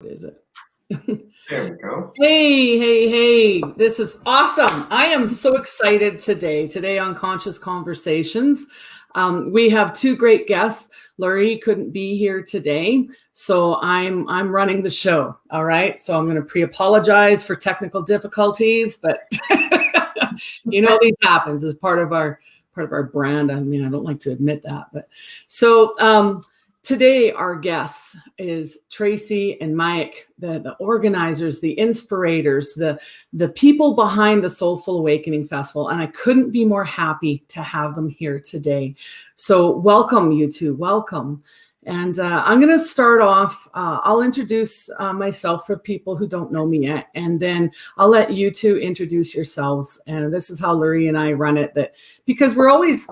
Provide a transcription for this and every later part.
Is it? There we go. Hey. This is awesome. I am so excited today on Conscious Conversations. We have two great guests. Loree couldn't be here today, so I'm running the show. All right. So I'm going to pre-apologize for technical difficulties, but these happens as part of our brand. I mean, I don't like to admit that, but so today, our guests is Tracy and Mike, the organizers, the inspirators, the people behind the Soulful Awakening Festival. And I couldn't be more happy to have them here today. So welcome, you two. Welcome. And I'm going to start off. I'll introduce myself for people who don't know me yet. And then I'll let you two introduce yourselves. And this is how Loree and I run it, because we're always...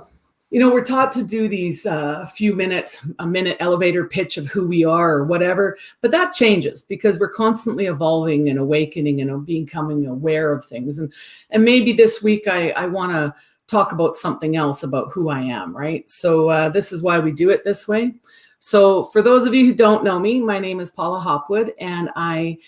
we're taught to do these a minute elevator pitch of who we are or whatever, but that changes because we're constantly evolving and awakening and becoming aware of things. And maybe this week I want to talk about something else about who I am, right? So this is why we do it this way. So for those of you who don't know me, my name is Paula Hopwood, and I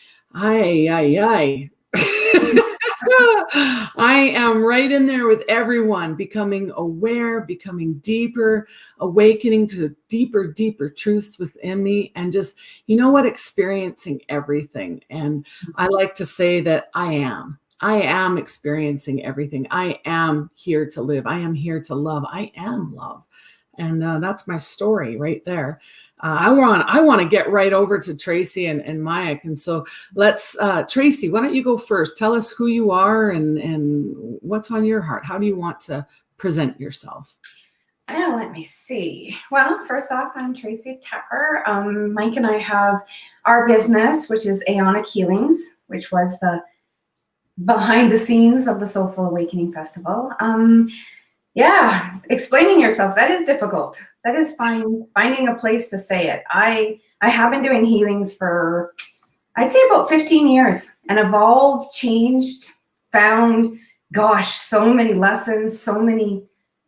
am right in there with everyone, becoming aware, becoming deeper, awakening to deeper truths within me, and just, experiencing everything. And I like to say that I am experiencing everything. I am here to live. I am here to love. I am love. And that's my story right there. I want to get right over to Tracy and Mike. And so let's, Tracy, why don't you go first? Tell us who you are and what's on your heart. How do you want to present yourself? Well, let me see. Well, first off, I'm Tracy Tepper. Mike and I have our business, which is Aeonic Healings, which was the behind the scenes of the Soulful Awakening Festival. Yeah, explaining yourself, that is difficult. That is finding a place to say it. I have been doing healings for, I'd say, about 15 years, and evolved, changed, found, so many lessons, so many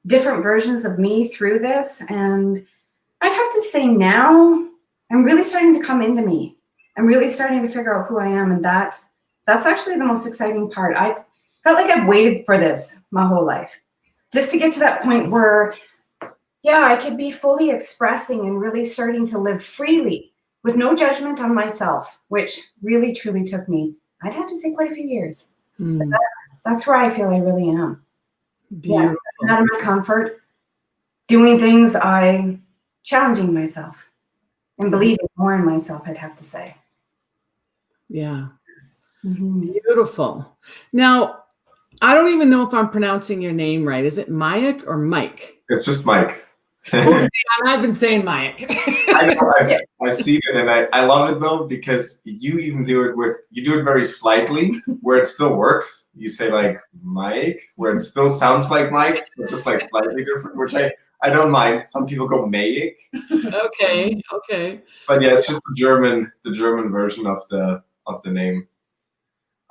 different versions of me through this. And I'd have to say now, I'm really starting to come into me. I'm really starting to figure out who I am, and that's actually the most exciting part. I felt like I've waited for this my whole life. Just to get to that point where, I could be fully expressing and really starting to live freely with no judgment on myself, which really, truly took me, I'd have to say, quite a few years. But that's where I feel I really am. Beautiful. Yeah, out of my comfort, doing things, challenging myself and believing more in myself, I'd have to say. Yeah. Mm-hmm. Beautiful. Now, I don't even know if I'm pronouncing your name right. Is it Mike or Mike? It's just Mike. I've been saying Mike. I know, I've seen it, and I love it though, because you even do it very slightly, where it still works. You say like Mike, where it still sounds like Mike, but just like slightly different, which I don't mind. Some people go Mayik. Okay. But yeah, it's just the German version of the name.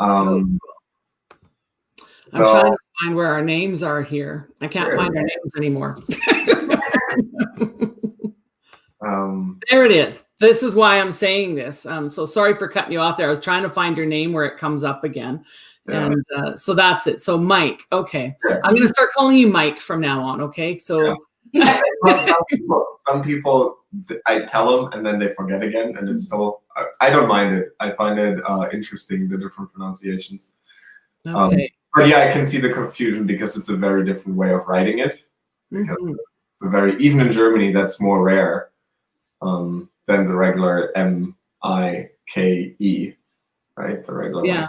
I'm trying to find where our names are here. I can't find our names anymore. There it is. This is why I'm saying this. So sorry for cutting you off there. I was trying to find your name where it comes up again. Yeah. And so that's it. So Mike. Okay. Yes. I'm going to start calling you Mike from now on. Okay. So some people, I tell them and then they forget again, and it's still, I don't mind it. I find it interesting, the different pronunciations. Okay. But yeah, I can see the confusion because it's a very different way of writing it. Mm-hmm. Even in Germany, that's more rare than the regular Mike, right? The regular way.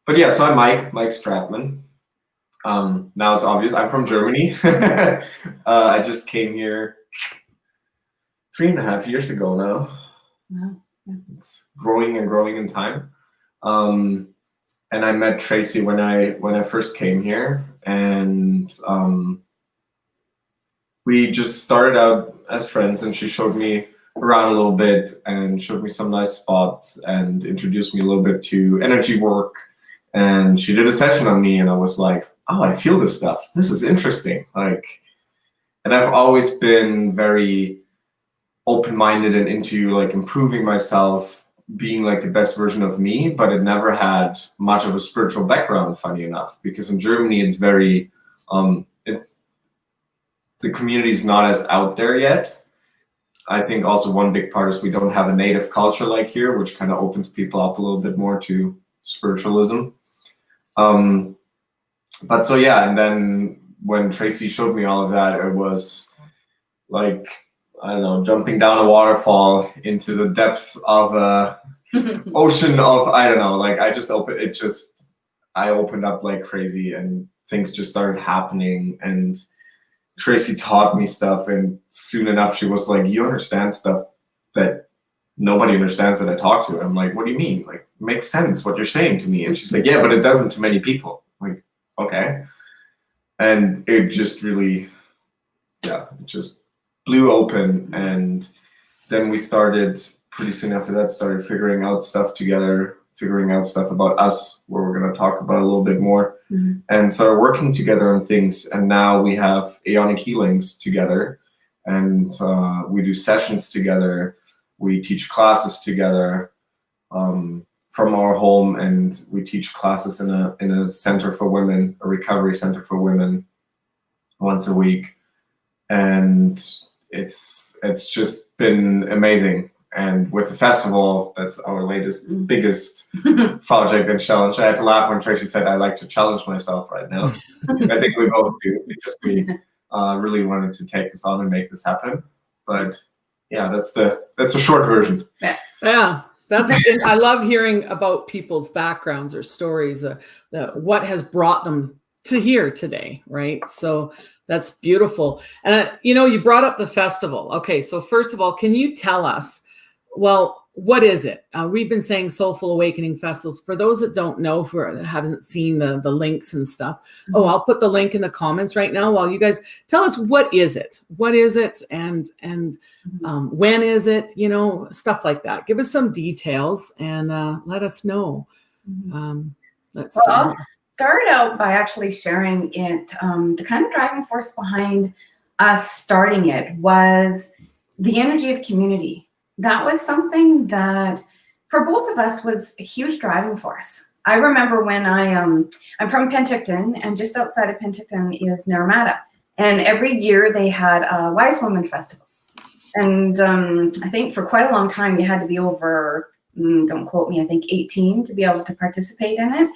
But yeah, so I'm Mike Stratman. Now it's obvious I'm from Germany. I just came here 3.5 years ago now. Wow. It's growing in time. And I met Tracy when I first came here, and we just started out as friends, and she showed me around a little bit and showed me some nice spots and introduced me a little bit to energy work. And she did a session on me, and I was like, oh, I feel this stuff. This is interesting. And I've always been very open-minded and into like improving myself, being like the best version of me, but it never had much of a spiritual background, funny enough, because in Germany it's very, it's, the community is not as out there yet. I think also one big part is we don't have a native culture like here, which kind of opens people up a little bit more to spiritualism. But so yeah, and then when Tracy showed me all of that, it was like, I don't know, jumping down a waterfall into the depth of a ocean of, I don't know, like I opened up like crazy and things just started happening, and Tracy taught me stuff, and soon enough she was like, you understand stuff that nobody understands that I talk to. I'm like, what do you mean? Like, it makes sense what you're saying to me. And she's like, yeah, but it doesn't to many people. I'm like, okay. And it just really, yeah, it just blew open. And then we started, pretty soon after that, started figuring out stuff together, figuring out stuff about us, where we're going to talk about a little bit more, and started working together on things. And now we have Aeonic Healings together, and we do sessions together. We teach classes together from our home, and we teach classes in a center for women, a recovery center for women, once a week. And it's just been amazing. And with the festival, that's our latest, biggest project and challenge. I had to laugh when Tracy said, I like to challenge myself right now. I think we both do, because we really wanted to take this on and make this happen. But yeah, that's the short version. Yeah. I love hearing about people's backgrounds or stories, what has brought them to here today, right? So that's beautiful. And you brought up the festival. Okay, so first of all, can you tell us, well, what is it? We've been saying Soulful Awakening Festivals. For those that don't know, who haven't seen the links and stuff, I'll put the link in the comments right now while you guys tell us, what is it? What is it? And when is it? Stuff like that. Give us some details and let us know. I'll start out by actually sharing it. The kind of driving force behind us starting it was the energy of community. That was something that for both of us was a huge driving force. I remember when I'm from Penticton, and just outside of Penticton is Naramata. And every year they had a Wise Woman Festival. And I think for quite a long time, you had to be over, don't quote me, I think 18 to be able to participate in it.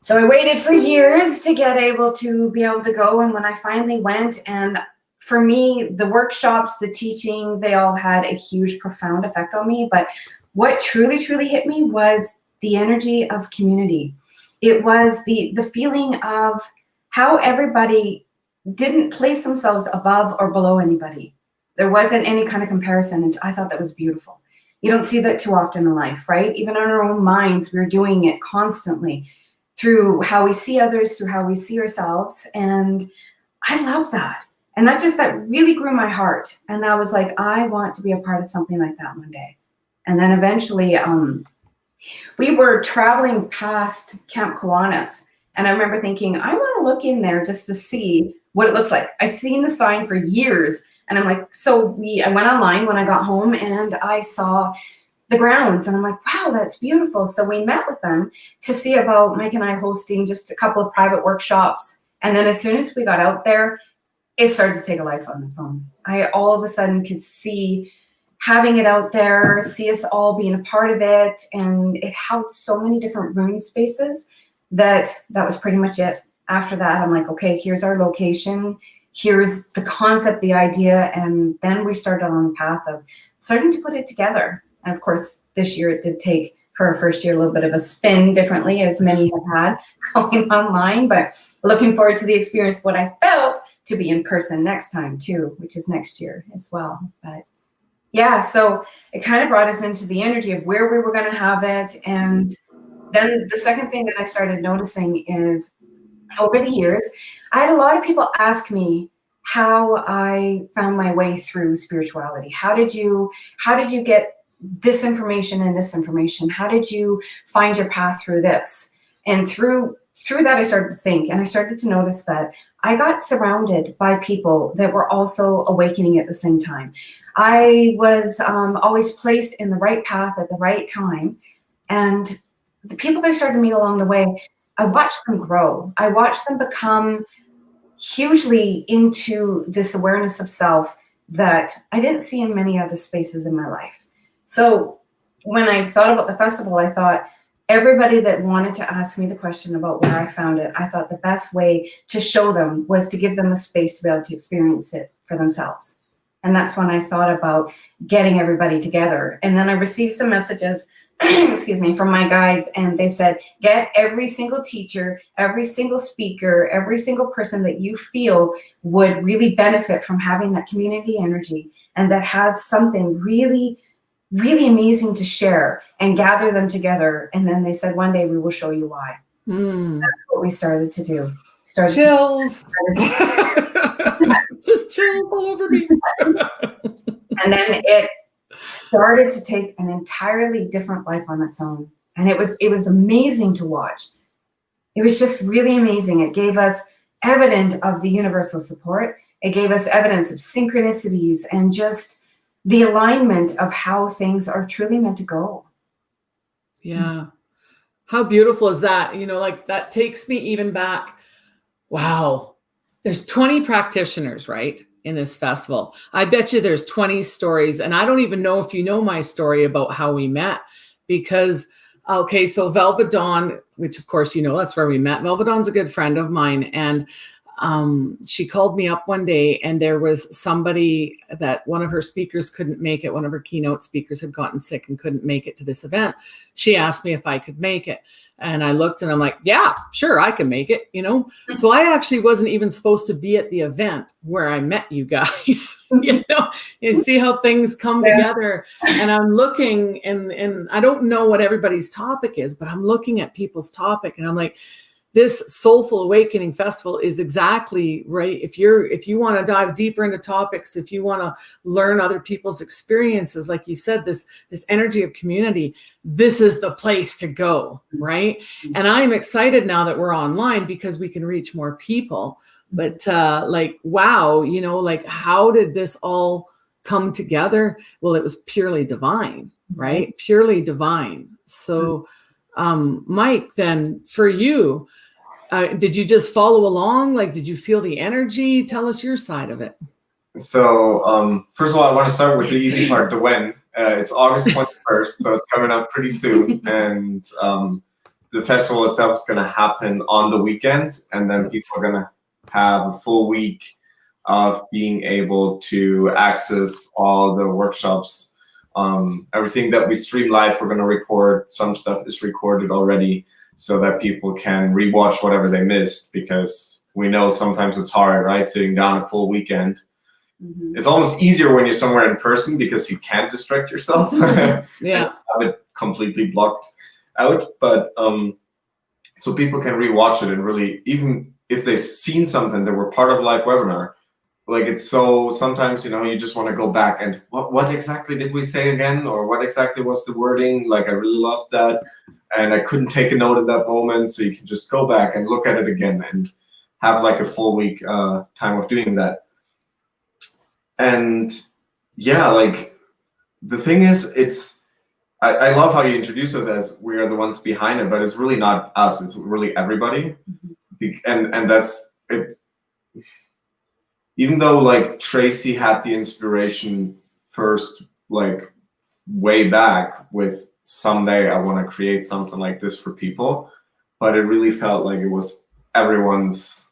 So I waited for years to get able to be able to go. And when I finally went, and for me, the workshops, the teaching, they all had a huge, profound effect on me. But what truly, truly hit me was the energy of community. It was the feeling of how everybody didn't place themselves above or below anybody. There wasn't any kind of comparison. And I thought that was beautiful. You don't see that too often in life, right? Even in our own minds, we're doing it constantly through how we see others, through how we see ourselves. And I love that. And that really grew my heart. And I was like, I want to be a part of something like that one day. And then eventually we were traveling past Camp Kiwanis. And I remember thinking, I want to look in there just to see what it looks like. I've seen the sign for years. And I'm like, I went online when I got home, and I saw the grounds. And I'm like, wow, that's beautiful. So we met with them to see about Mike and I hosting just a couple of private workshops. And then as soon as we got out there, it started to take a life on its own. I all of a sudden could see having it out there, see us all being a part of it. And it held so many different room spaces that was pretty much it. After that, I'm like, okay, here's our location. Here's the concept, the idea. And then we started on the path of starting to put it together. And of course, this year it did take, for our first year, a little bit of a spin differently, as many have had going online. But looking forward to the experience, what I felt to be in person next time too, which is next year as well. But yeah, so it kind of brought us into the energy of where we were going to have it. And then the second thing that I started noticing is over the years, I had a lot of people ask me how I found my way through spirituality. How did you get this information and this information? How did you find your path through this? And through through that, I started to think, and I started to notice that I got surrounded by people that were also awakening at the same time. I was always placed in the right path at the right time. And the people that I started to meet along the way, I watched them grow. I watched them become hugely into this awareness of self that I didn't see in many other spaces in my life. So when I thought about the festival, I thought everybody that wanted to ask me the question about where I found it, I thought the best way to show them was to give them a space to be able to experience it for themselves. And that's when I thought about getting everybody together. And then I received some messages excuse me, from my guides, and they said, get every single teacher, every single speaker, every single person that you feel would really benefit from having that community energy and that has something really, really amazing to share, and gather them together. And then they said, one day we will show you why. That's what we started to do. Chills. Just chills all over me. And then it started to take an entirely different life on its own. And it was amazing to watch. It was just really amazing. It gave us evidence of the universal support. It gave us evidence of synchronicities and just the alignment of how things are truly meant to go. Yeah. How beautiful is that? You know, like that takes me even back. Wow. There's 20 practitioners, right, in this festival. I bet you there's 20 stories. And I don't even know if you know my story about how we met, because, okay, so Velvet Dawn, which of course, you know, that's where we met. Velvet Dawn's a good friend of mine. And she called me up one day, and there was somebody that one of her speakers couldn't make it. One of her keynote speakers had gotten sick and couldn't make it to this event. She asked me if I could make it. And I looked and I'm like, yeah, sure, I can make it, you know? So I actually wasn't even supposed to be at the event where I met you guys. You know, you see how things come together. And I'm looking, and I don't know what everybody's topic is, but I'm looking at people's topic and I'm like, this Soulful Awakening Festival is exactly right. If you want to dive deeper into topics, if you want to learn other people's experiences, like you said, this energy of community, this is the place to go, right? And I'm excited now that we're online because we can reach more people. But like, wow, you know, like how did this all come together? Well, it was purely divine, right? Purely divine. So Mike, then for you, did you just follow along? Like, did you feel the energy? Tell us your side of it. So first of all, I want to start with the easy part, the when. It's August 21st, so it's coming up pretty soon. And the festival itself is going to happen on the weekend. And then people are going to have a full week of being able to access all the workshops. Everything that we stream live, we're going to record. Some stuff is recorded already so that people can rewatch whatever they missed, because we know sometimes it's hard, right? Sitting down a full weekend. It's almost easier when you're somewhere in person because you can't distract yourself. Yeah. Have it completely blocked out. But so people can rewatch it, and really, even if they've seen something that were part of a live webinar, like it's so, sometimes, you know, you just want to go back and what exactly did we say again? Or what exactly was the wording? Like, I really loved that. And I couldn't take a note at that moment. So you can just go back and look at it again and have like a full week time of doing that. And yeah, like the thing is, I love how you introduce us as we are the ones behind it, but it's really not us. It's really everybody. And that's it. Even though like Tracy had the inspiration first, like way back with someday I want to create something like this for people, but it really felt like it was everyone's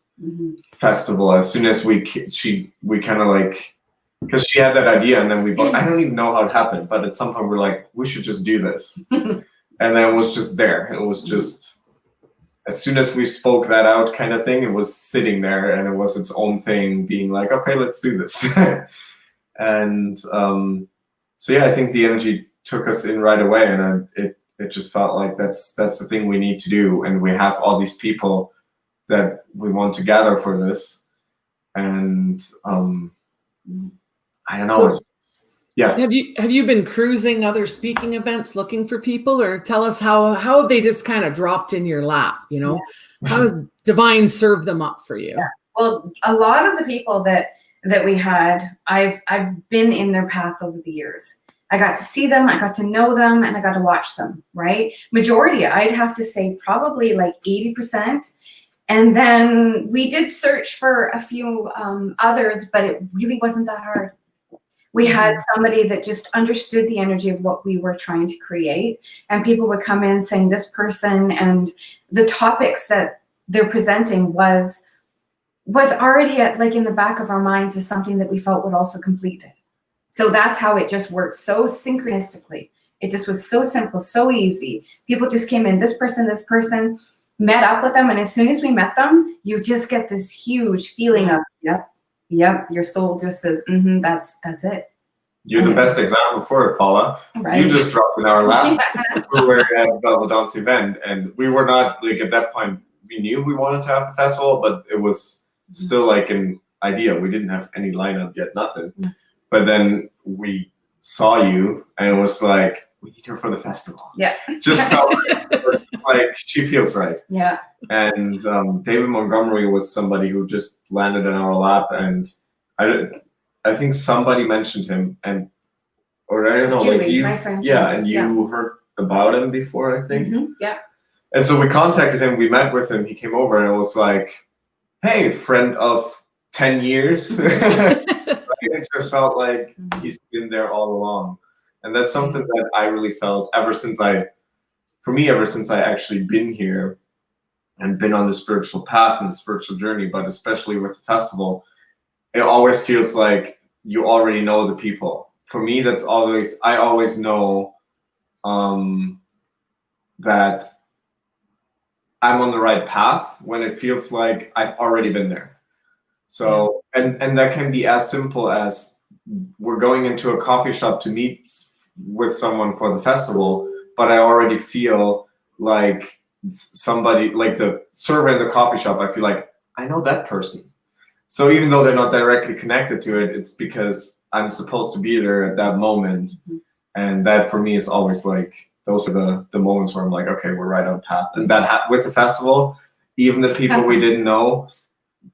festival. As soon as we kind of like, because she had that idea, and then we both, I don't even know how it happened, but at some point we're like, we should just do this. And then it was just there. It was just, as soon as we spoke that out kind of thing, it was sitting there, and it was its own thing, being like, okay, let's do this. And so yeah, I think the energy took us in right away, and it just felt like that's the thing we need to do. And we have all these people that we want to gather for this. And I don't know. So, yeah. Have you been cruising other speaking events looking for people, or tell us how have they just kind of dropped in your lap, you know? How does divine serve them up for you? Yeah. Well, a lot of the people that we had, I've been in their path over the years. I got to see them, I got to know them, and I got to watch them, right? Majority, I'd have to say probably like 80%. And then we did search for a few others, but it really wasn't that hard. We had somebody that just understood the energy of what we were trying to create. And people would come in saying this person and the topics that they're presenting was already at, like, in the back of our minds as something that we felt would also complete it. So that's how it just worked so synchronistically. It just was so simple, so easy. People just came in, this person, met up with them. And as soon as we met them, you just get this huge feeling of, yep, your soul just says, that's it. You're the best example for it, Paula. Right. You just dropped in our lap. We were at Belvedon's event, and we were not, like, at that point, we knew we wanted to have the festival, but it was still like an idea. We didn't have any lineup yet, nothing. But then we saw you, and it was like, we need her for the festival. Yeah. Just felt like she feels right. Yeah. And David Montgomery was somebody who just landed in our lap, and I think somebody mentioned him, or I don't know, Julie, like you, my friend, and you heard about him before, I think. Yeah. And so we contacted him, we met with him, he came over, and it was like, hey, friend of 10 years. It just felt like he's been there all along. And that's something that I really felt ever since I actually been here and been on the spiritual path and the spiritual journey, but especially with the festival, it always feels like you already know the people. For me, I always know that I'm on the right path when it feels like I've already been there. So, and that can be as simple as we're going into a coffee shop to meet with someone for the festival, but I already feel like somebody, like the server in the coffee shop, I feel like I know that person. So even though they're not directly connected to it, it's because I'm supposed to be there at that moment. And that for me is always like, those are the moments where I'm like, okay, we're right on path. And that with the festival, even the people we didn't know,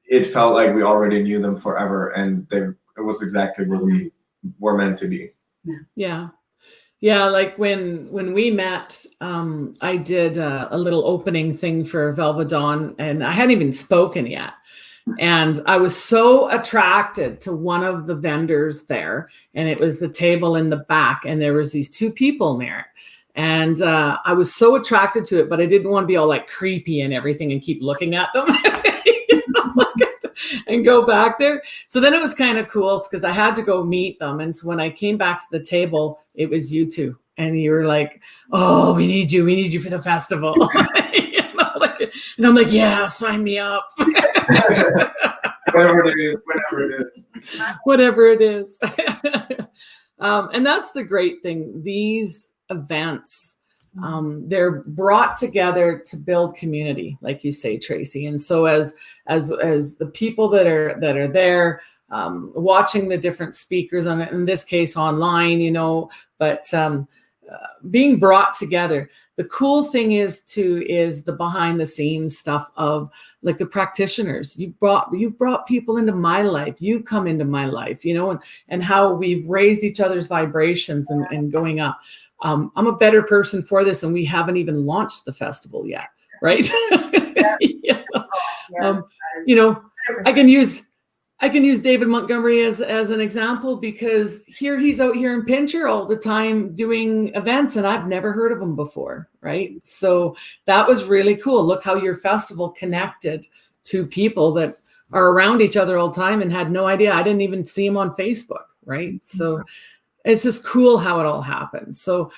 it felt like we already knew them forever, and it was exactly where we were meant to be. Yeah, like when we met, I did a little opening thing for Velvedon, and I hadn't even spoken yet. And I was so attracted to one of the vendors there, and it was the table in the back, and there was these two people near it. And I was so attracted to it, but I didn't want to be all like creepy and everything and keep looking at them. And go back there. So then it was kind of cool because I had to go meet them. And so when I came back to the table, it was you two. And you were like, oh, we need you for the festival. And I'm like, yeah, sign me up. Whatever it is. And that's the great thing. These events, they're brought together to build community, like you say, Tracy. And so as the people that are there, watching the different speakers on it, in this case online, but being brought together. The cool thing is the behind the scenes stuff of like the practitioners. You've brought people into my life. You've come into my life, and how we've raised each other's vibrations and going up. I'm a better person for this, and we haven't even launched the festival yet, right? I can use David Montgomery as an example, because he's out here in Pincher all the time doing events, and I've never heard of him before, right? So that was really cool. Look how your festival connected to people that are around each other all the time and had no idea. I didn't even see him on Facebook, right? So it's just cool how it all happens. So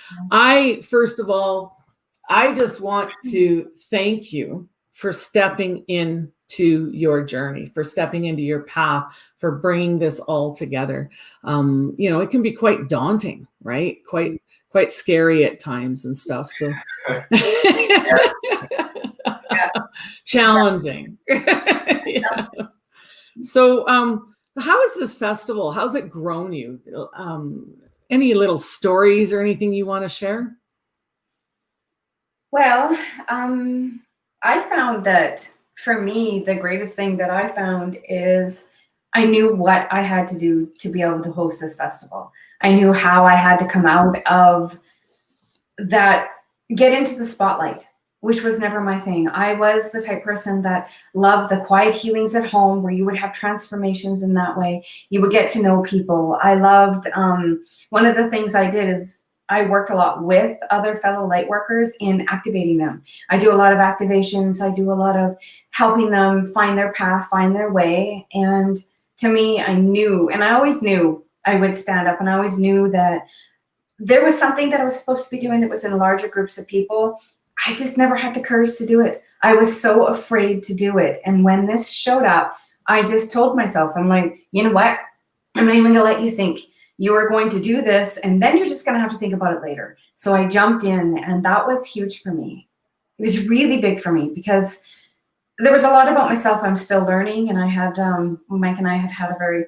first of all, I just want to thank you for stepping into your journey, for stepping into your path, for bringing this all together. It can be quite daunting, right? Quite scary at times and stuff. So challenging. So, how is this festival? How's it grown you? Any little stories or anything you want to share? Well, I found that for me, the greatest thing that I found is I knew what I had to do to be able to host this festival. I knew how I had to come out of that, get into the spotlight, which was never my thing. I was the type person that loved the quiet healings at home where you would have transformations in that way. You would get to know people. I loved, one of the things I did is I worked a lot with other fellow light workers in activating them. I do a lot of activations. I do a lot of helping them find their path, find their way. And to me, I knew, and I always knew I would stand up, and I always knew that there was something that I was supposed to be doing that was in larger groups of people. I just never had the courage to do it. I was so afraid to do it. And when this showed up, I just told myself, I'm like, you know what? I'm not even gonna let you think you are going to do this, and then you're just gonna have to think about it later. So I jumped in, and that was huge for me. It was really big for me because there was a lot about myself I'm still learning, and I had, Mike and I had a very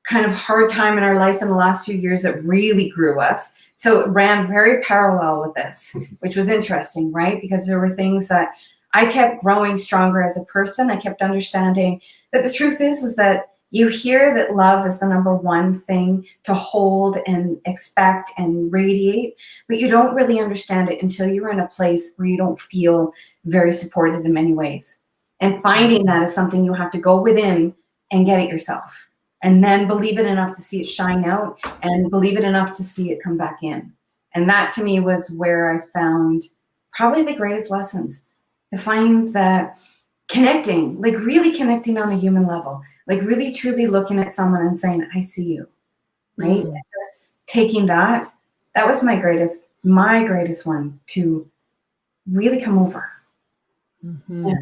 kind of hard time in our life in the last few years that really grew us. So it ran very parallel with this, which was interesting, right? Because there were things that I kept growing stronger as a person. I kept understanding that the truth is that you hear that love is the number one thing to hold and expect and radiate, but you don't really understand it until you're in a place where you don't feel very supported in many ways. And finding that is something you have to go within and get it yourself. And then believe it enough to see it shine out, and believe it enough to see it come back in. And that to me was where I found probably the greatest lessons, to find that connecting, like really connecting on a human level, like really truly looking at someone and saying, I see you, right? And just taking that was my greatest one to really come over. Yeah.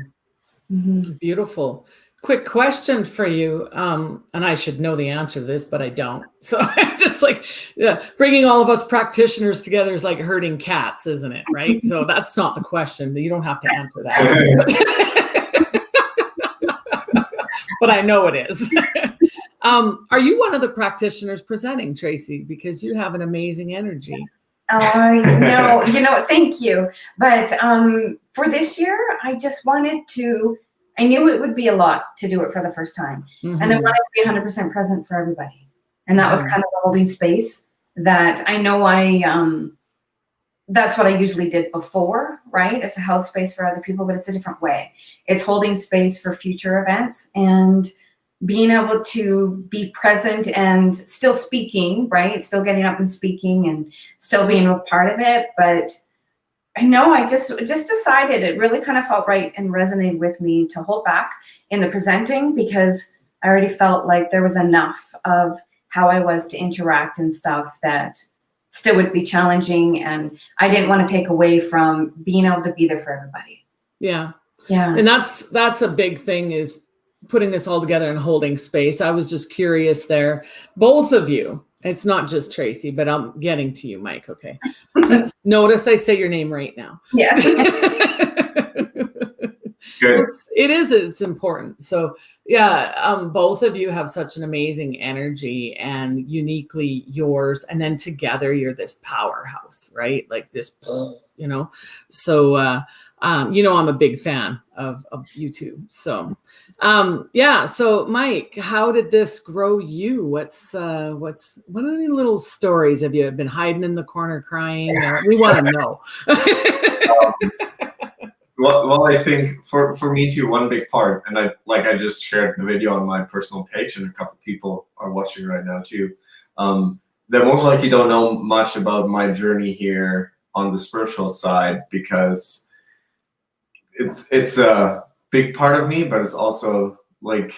Beautiful. Quick question for you, and I should know the answer to this, but I don't. So I'm just like, bringing all of us practitioners together is like herding cats, isn't it? Right? So that's not the question. You don't have to answer that. But I know it is. Are you one of the practitioners presenting, Tracy? Because you have an amazing energy. No, thank you. But for this year, I just wanted to, I knew it would be a lot to do it for the first time. And I wanted to be 100% present for everybody. And that was kind of the holding space that I know that's what I usually did before, right? It's a held space for other people, but it's a different way. It's holding space for future events and being able to be present and still speaking, right? Still getting up and speaking and still being a part of it. But I know I just decided, it really kind of felt right and resonated with me to hold back in the presenting, because I already felt like there was enough of how I was to interact and stuff that still would be challenging. And I didn't want to take away from being able to be there for everybody. Yeah. Yeah. And that's a big thing, is putting this all together and holding space. I was just curious there. Both of you, it's not just Tracy, but I'm getting to you, Mike. Okay. Notice I say your name right now. Yes. It's good. It's important. So yeah, both of you have such an amazing energy and uniquely yours. And then together you're this powerhouse, right? Like this, so, I'm a big fan of you two. So, So Mike, how did this grow you? What are the little stories? Have you been hiding in the corner crying? We want to know. Well, I think for me too, one big part, and I just shared the video on my personal page, and a couple of people are watching right now too. They most likely don't know much about my journey here on the spiritual side, because it's a big part of me, but it's also like,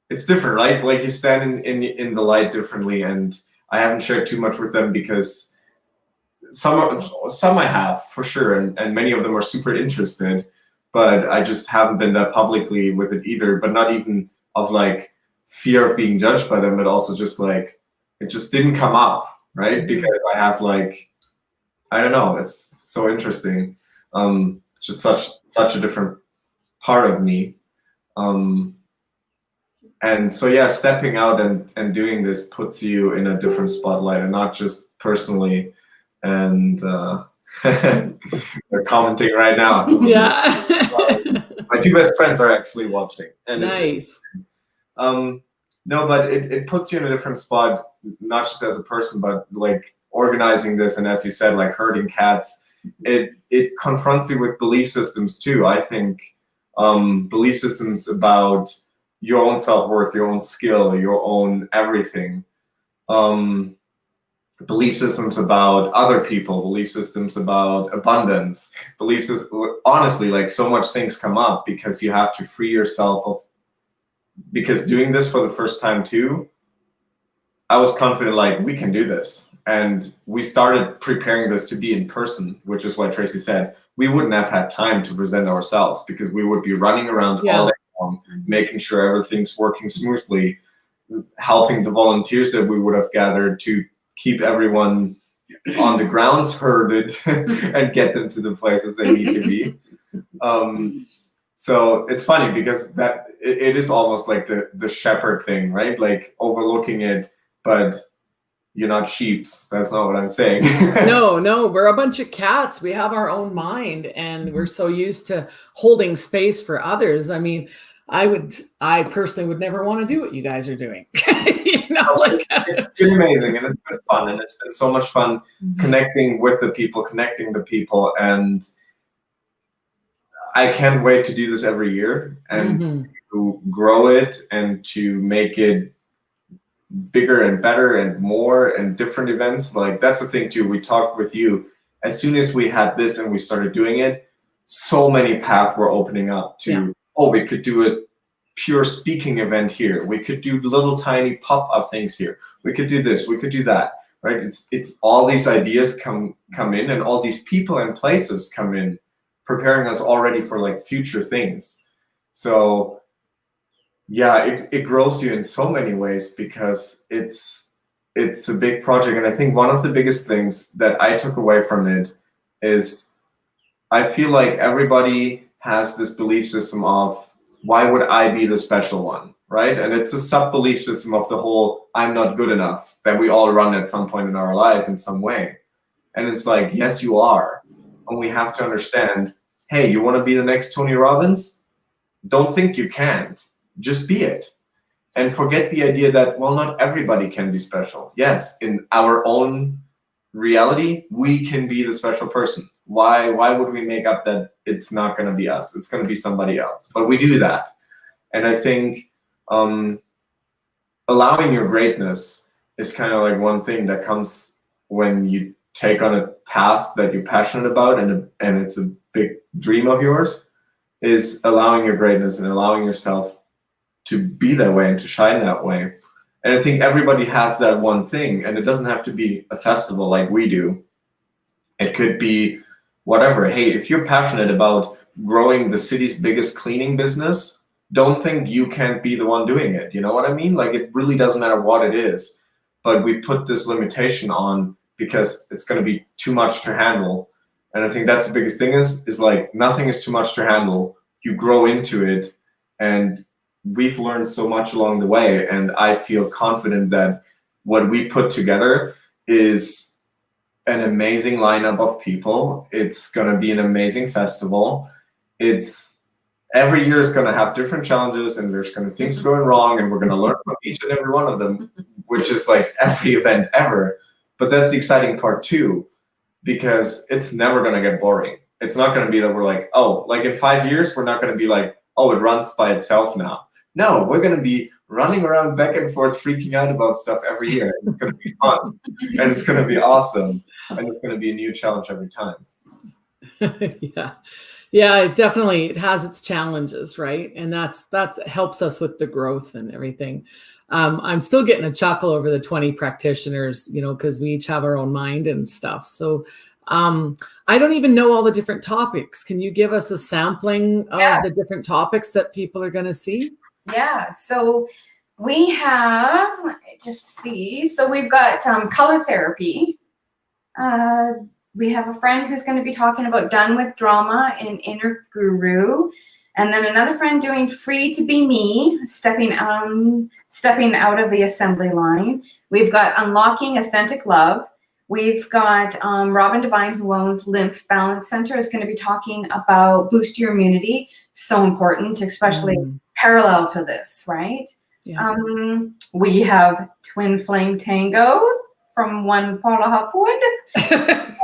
it's different, right? Like you stand in the light differently, and I haven't shared too much with them because some I have for sure, and many of them are super interested, but I just haven't been that publicly with it either. But not even of like fear of being judged by them, but also just like it just didn't come up, right? Because I have like, I don't know, it's so interesting. Just such a different part of me. And so yeah, stepping out and doing this puts you in a different spotlight, and not just personally. And They're commenting right now. Yeah. My two best friends are actually watching. And Nice. no, but it puts you in a different spot, not just as a person, but like organizing this. And as you said, like herding cats, it confronts you with belief systems too. I think belief systems about your own self-worth, your own skill, your own everything. Belief systems about other people, belief systems about abundance, belief systems, honestly, like so much things come up because you have to free yourself of, because doing this for the first time too, I was confident like we can do this. And we started preparing this to be in person, which is what Tracy said. We wouldn't have had time to present ourselves because we would be running around all day long, making sure everything's working smoothly, helping the volunteers that we would have gathered to keep everyone on the grounds herded and get them to the places they need to be. So it's funny because that it is almost like the shepherd thing, right? Like overlooking it, but you're not sheeps. That's not what I'm saying. No, we're a bunch of cats. We have our own mind, and we're so used to holding space for others. I mean, I personally would never want to do what you guys are doing. It's been amazing, and it's been fun, and it's been so much fun connecting with the people, and I can't wait to do this every year and to grow it and to make it bigger and better and more and different events. Like that's the thing too. We talked with you as soon as we had this and we started doing it, so many paths were opening up to, we could do a pure speaking event here. We could do little tiny pop-up things here. We could do this, we could do that, right? It's all these ideas come in, and all these people and places come in, preparing us already for like future things. So yeah, it grows you in so many ways because it's a big project. And I think one of the biggest things that I took away from it is I feel like everybody has this belief system of, why would I be the special one, right? And it's a sub-belief system of the whole I'm not good enough that we all run at some point in our life in some way. And it's like, yes, you are. And we have to understand, hey, you want to be the next Tony Robbins? Don't think you can't. Just be it. And forget the idea that, well, not everybody can be special. Yes, in our own reality, we can be the special person. Why would we make up that it's not going to be us? It's going to be somebody else. But we do that. And I think allowing your greatness is kind of like one thing that comes when you take on a task that you're passionate about and it's a big dream of yours, is allowing your greatness and allowing yourself to be that way and to shine that way. And I think everybody has that one thing, and it doesn't have to be a festival like we do. It could be whatever. Hey, if you're passionate about growing the city's biggest cleaning business, don't think you can't be the one doing it. You know what I mean? Like, it really doesn't matter what it is, but we put this limitation on because it's going to be too much to handle. And I think that's the biggest thing is like, nothing is too much to handle. You grow into it, and we've learned so much along the way. And I feel confident that what we put together is an amazing lineup of people. It's going to be an amazing festival. Every year is going to have different challenges, and there's going to things going wrong, and we're going to learn from each and every one of them, which is like every event ever. But that's the exciting part too, because it's never going to get boring. It's not going to be that we're like, oh, like in 5 years, we're not going to be like, oh, it runs by itself now. No, we're going to be running around back and forth, freaking out about stuff every year. It's going to be fun, and it's going to be awesome, and it's going to be a new challenge every time. Yeah, it has its challenges, right? And that helps us with the growth and everything. I'm still getting a chuckle over the 20 practitioners, because we each have our own mind and stuff. So I don't even know all the different topics. Can you give us a sampling of the different topics that people are going to see? Yeah, so we have, let me just see. So we've got color therapy. We have a friend who's going to be talking about done with drama and inner guru. And then another friend doing free to be me, stepping out of the assembly line. We've got unlocking authentic love. We've got Robin Devine, who owns Lymph Balance Center, is going to be talking about boost your immunity. So important, especially parallel to this, right? Yeah. We have Twin Flame Tango from one Paula Hopwood.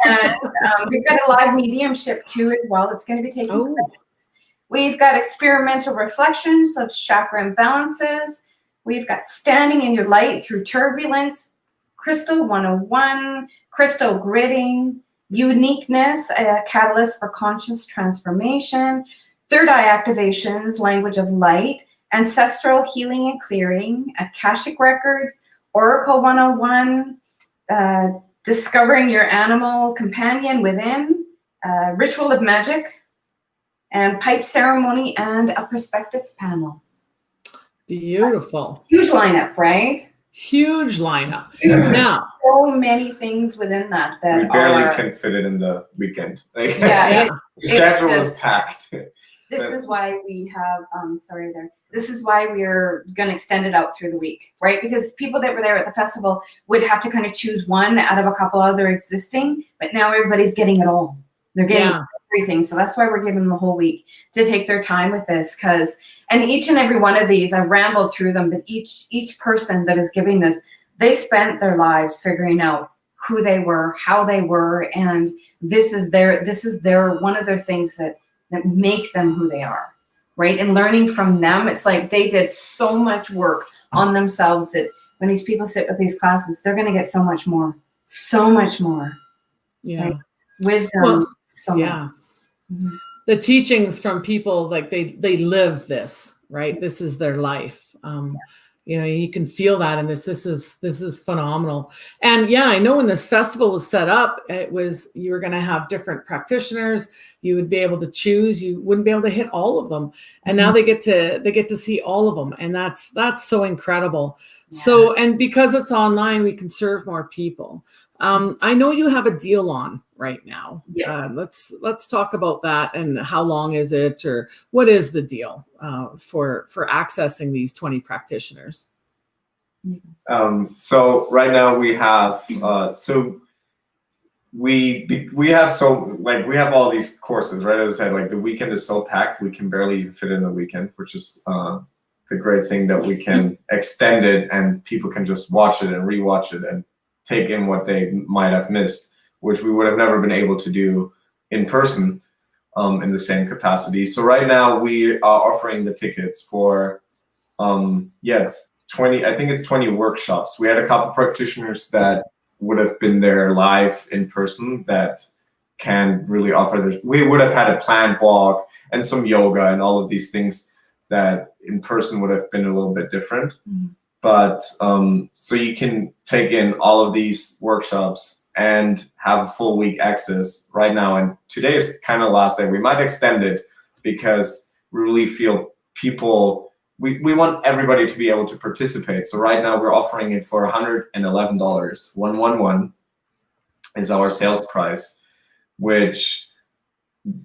And we've got a live mediumship too as well. It's going to be taking place. We've got experimental reflections of chakra imbalances. We've got standing in your light through turbulence, Crystal 101, crystal gridding, uniqueness, a catalyst for conscious transformation, third eye activations, language of light, ancestral healing and clearing, Akashic records, Oracle 101, discovering your animal companion within, ritual of magic, and pipe ceremony, and a perspective panel. Beautiful. Huge lineup, right? Huge lineup. Now, so many things within that we barely can fit it in the weekend. Like, yeah, the schedule is packed. This is why we have, this is why we're going to extend it out through the week, right? Because people that were there at the festival would have to kind of choose one out of a couple other existing, but now everybody's getting it all. They're getting everything. So that's why we're giving them a whole week to take their time with this. And each and every one of these, I rambled through them, but each person that is giving this, they spent their lives figuring out who they were, how they were, and this is their one of their things that make them who they are, right? And learning from them, it's like they did so much work on themselves that when these people sit with these classes, they're going to get so much more. Yeah. Right? Wisdom. Much. The teachings from people, like they live this, right? This is their life. You can feel that in this. This is phenomenal. And yeah, I know when this festival was set up, you were going to have different practitioners. You would be able to choose. You wouldn't be able to hit all of them. And now they get to see all of them, and that's so incredible. Yeah. So, and because it's online, we can serve more people. I know you have a deal on right now. Yeah. Let's talk about that, and how long is it, or what is the deal for accessing these 20 practitioners? So right now we have we have all these courses, right? As I said, like the weekend is so packed, we can barely even fit in the weekend, which is the great thing, that we can extend it and people can just watch it and rewatch it and take in what they might have missed, which we would have never been able to do in person in the same capacity. So right now we are offering the tickets for, it's 20, I think it's 20 workshops. We had a couple practitioners that would have been there live in person that can really offer this. We would have had a planned walk and some yoga and all of these things that in person would have been a little bit different. Mm-hmm. But so you can take in all of these workshops and have a full week access right now. And today is kind of last day. We might extend it because we really feel people, we want everybody to be able to participate. So right now we're offering it for $111. 111 is our sales price, which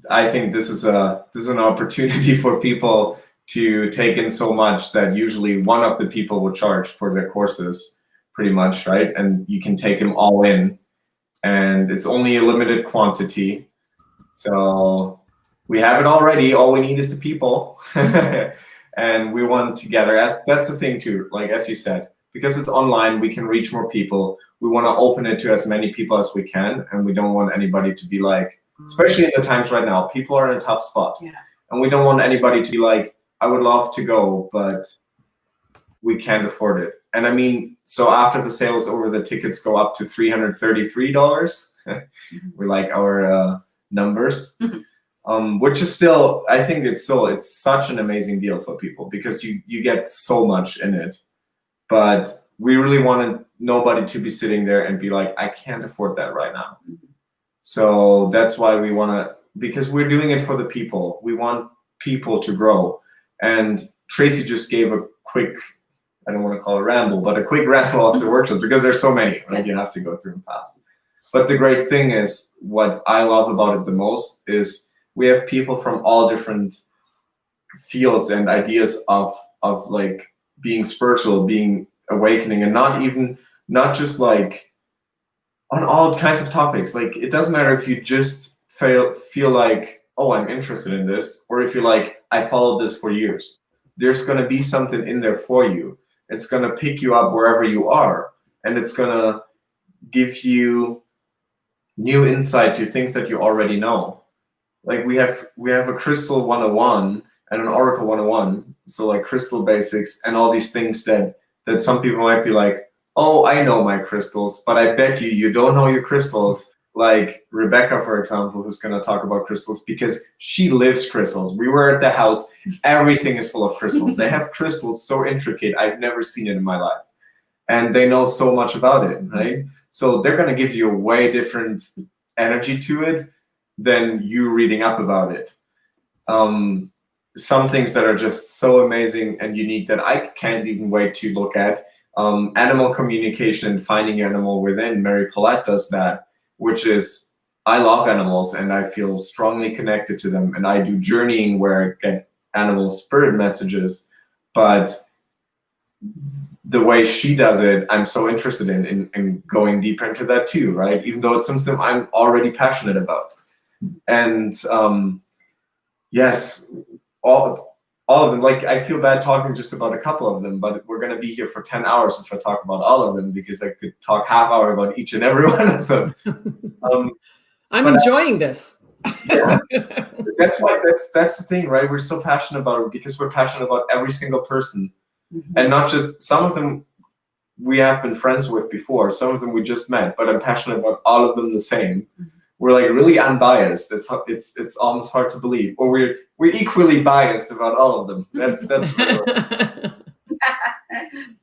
I think this is an opportunity for people to take in so much that usually one of the people will charge for their courses, pretty much, right? And you can take them all in, and it's only a limited quantity. So we have it already. All we need is the people, and we want together. That's the thing too. Like as you said, because it's online, we can reach more people. We want to open it to as many people as we can, and we don't want anybody to be like, especially in the times right now, people are in a tough spot, and we don't want anybody to be like, I would love to go, but we can't afford it. And I mean, so after the sales over, the tickets go up to $333. We like our numbers, which is still, I think it's such an amazing deal for people because you get so much in it. But we really wanted nobody to be sitting there and be like, I can't afford that right now. So that's why we want to, because we're doing it for the people. We want people to grow. And Tracy just gave a quick, I don't want to call it ramble, but a quick ramble off the workshops because there's so many, right? You have to go through them fast. But the great thing is, what I love about it the most is we have people from all different fields and ideas of like being spiritual, being awakening, and not just like on all kinds of topics. Like, it doesn't matter if you just feel like, oh, I'm interested in this, or if you're like, I followed this for years. There's going to be something in there for you. It's going to pick you up wherever you are, and it's going to give you new insight to things that you already know. Like, we have a Crystal 101 and an Oracle 101, so like crystal basics and all these things that some people might be like, oh, I know my crystals, but I bet you don't know your crystals. Like Rebecca, for example, who's going to talk about crystals because she lives crystals. We were at the house. Everything is full of crystals. They have crystals so intricate. I've never seen it in my life. And they know so much about it, right? So they're going to give you a way different energy to it than you reading up about it. Some things that are just so amazing and unique that I can't even wait to look at. Animal communication and finding your animal within. Mary Paulette does that, which is, I love animals and I feel strongly connected to them. And I do journeying where I get animal spirit messages. But the way she does it, I'm so interested in going deeper into that too, right? Even though it's something I'm already passionate about. And yes, all of them. Like, I feel bad talking just about a couple of them, but we're going to be here for 10 hours if I talk about all of them, because I could talk half hour about each and every one of them. I'm enjoying this. Yeah, that's the thing, right? We're so passionate about it because we're passionate about every single person. Mm-hmm. And not just some of them we have been friends with before, some of them we just met, but I'm passionate about all of them the same. Mm-hmm. We're like really unbiased. It's almost hard to believe, or we're equally biased about all of them. That's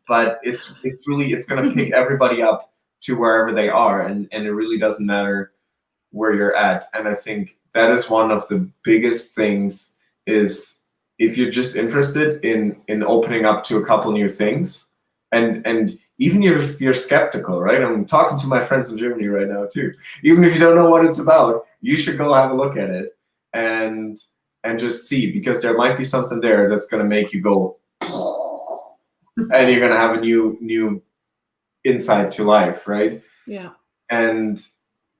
but it's going to pick everybody up to wherever they are, and it really doesn't matter where you're at. And I think that is one of the biggest things, is if you're just interested in opening up to a couple new things, and even if you're skeptical, right? I'm talking to my friends in Germany right now too. Even if you don't know what it's about, you should go have a look at it and just see, because there might be something there that's going to make you go, and you're going to have a new insight to life, right? Yeah. And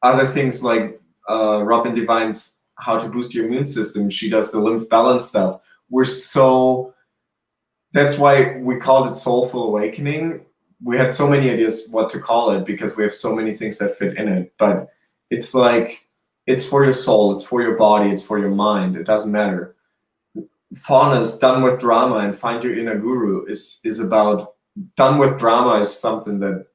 other things like Robin Devine's How to Boost Your Immune System. She does the lymph balance stuff. That's why we called it Soulful Awakening. We had so many ideas what to call it because we have so many things that fit in it. But it's like, it's for your soul, it's for your body, it's for your mind. It doesn't matter. Fauna's Done with Drama and Find Your Inner Guru is about, Done with Drama is something that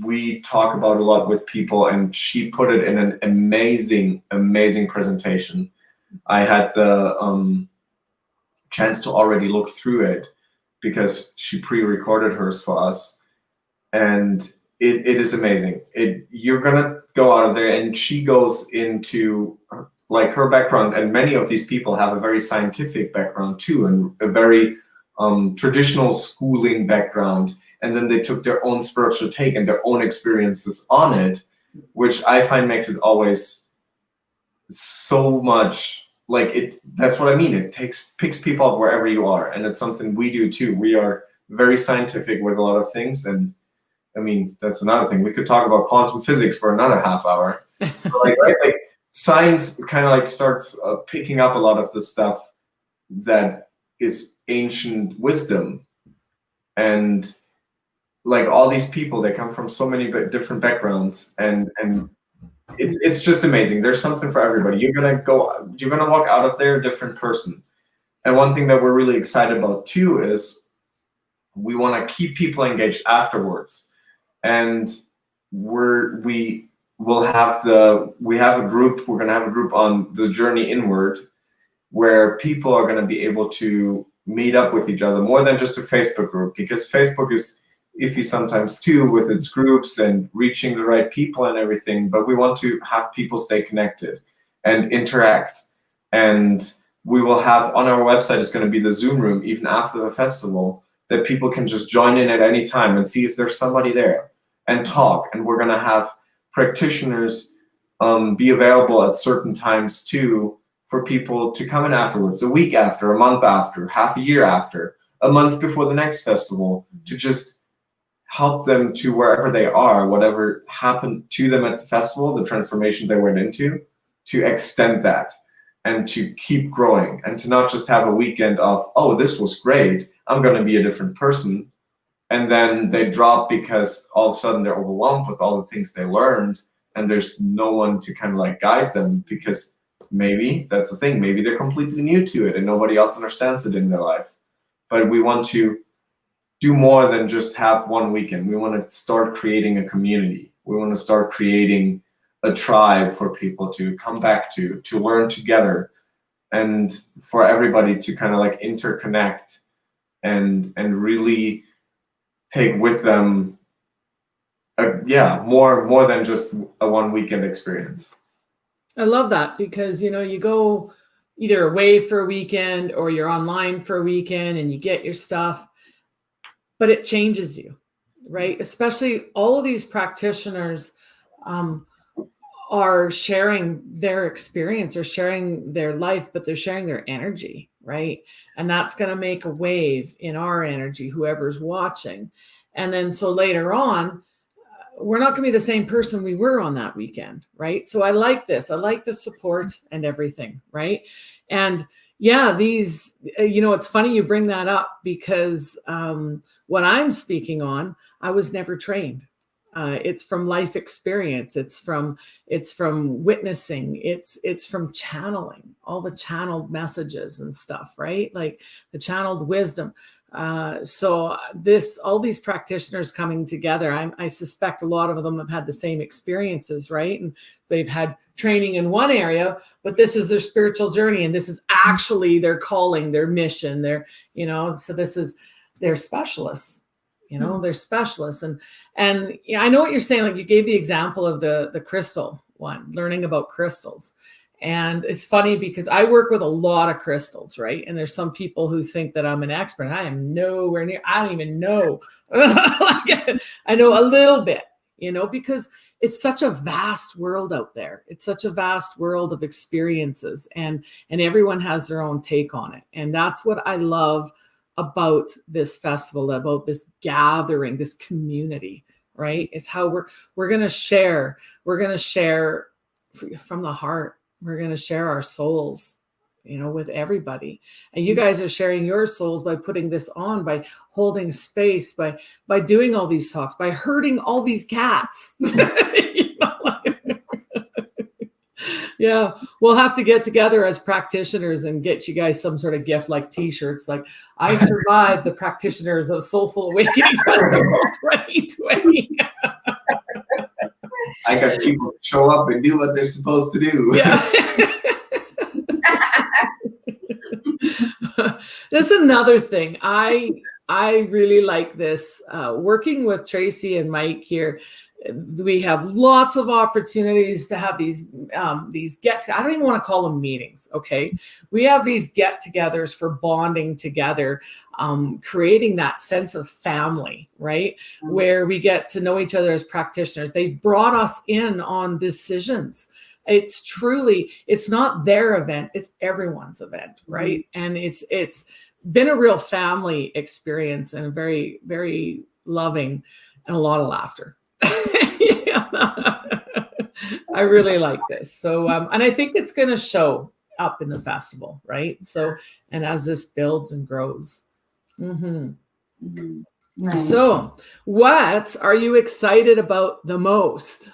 we talk about a lot with people, and she put it in an amazing presentation. I had the chance to already look through it because she pre-recorded hers for us, and it is amazing. You're gonna go out of there, and she goes into like her background, and many of these people have a very scientific background too, and a very traditional schooling background, and then they took their own spiritual take and their own experiences on it, which I find makes it always so much like it. That's what I mean. It picks people up wherever you are, and it's something we do too. We are very scientific with a lot of things, and I mean, that's another thing. We could talk about quantum physics for another half hour. Like science kind of like starts picking up a lot of the stuff that is ancient wisdom, and like all these people, they come from so many different backgrounds, and it's just amazing. There's something for everybody. You're gonna walk out of there a different person. And one thing that we're really excited about too is we want to keep people engaged afterwards. And we have a group. We're gonna have a group on the journey inward, where people are gonna be able to meet up with each other more than just a Facebook group, because Facebook is iffy sometimes too with its groups and reaching the right people and everything. But we want to have people stay connected and interact. And we will have on our website is going to be the Zoom room even after the festival, that people can just join in at any time and see if there's somebody there and talk. And we're going to have practitioners be available at certain times too, for people to come in afterwards, a week after, a month after, half a year after, a month before the next festival, to just help them to wherever they are, whatever happened to them at the festival, the transformation they went into, to extend that and to keep growing, and to not just have a weekend of, oh, this was great, I'm going to be a different person, and then they drop because all of a sudden they're overwhelmed with all the things they learned, and there's no one to kind of like guide them, because maybe that's the thing, maybe they're completely new to it and nobody else understands it in their life. But we want to do more than just have one weekend. We want to start creating a community. We want to start creating a tribe for people to come back to learn together, and for everybody to kind of like interconnect and really take with them more than just a one weekend experience. I love that, because you go either away for a weekend or you're online for a weekend and you get your stuff, but it changes you, right? Especially all of these practitioners are sharing their experience or sharing their life, but they're sharing their energy, right? And that's going to make a wave in our energy, whoever's watching. And then so later on, we're not going to be the same person we were on that weekend, right? So I like this. I like the support and everything, right? And yeah, these, it's funny you bring that up, because what I'm speaking on, I was never trained. It's from life experience. It's from witnessing. It's from channeling, all the channeled messages and stuff, right? Like the channeled wisdom. So all these practitioners coming together, I suspect a lot of them have had the same experiences, right? And they've had training in one area, but this is their spiritual journey, and this is actually their calling, their mission, so this is their specialists. They're specialists. And I know what you're saying. Like you gave the example of the crystal one, learning about crystals. And it's funny because I work with a lot of crystals, right? And there's some people who think that I'm an expert. I am nowhere near, I don't even know. I know a little bit, because it's such a vast world out there. It's such a vast world of experiences, and everyone has their own take on it. And that's what I love about this festival, about this gathering, this community, right? Is how we're going to share. We're going to share from the heart. We're going to share our souls, with everybody. And you guys are sharing your souls by putting this on, by holding space, by doing all these talks, by herding all these cats. Yeah, we'll have to get together as practitioners and get you guys some sort of gift, like t-shirts, like I survived the practitioners of Soulful Awakening Festival 2020. I got people to show up and do what they're supposed to do. Yeah. That's another thing. I really like this. Working with Tracy and Mike here, we have lots of opportunities to have these I don't even want to call them meetings. Okay. We have these get-togethers for bonding together, creating that sense of family, right? Where we get to know each other as practitioners. They've brought us in on decisions. It's not their event, it's everyone's event, right? And it's been a real family experience, and very, very loving, and a lot of laughter. I really like this. So, and I think it's going to show up in the festival, right? So, and as this builds and grows. Mm-hmm. Mm-hmm. Nice. So, what are you excited about the most?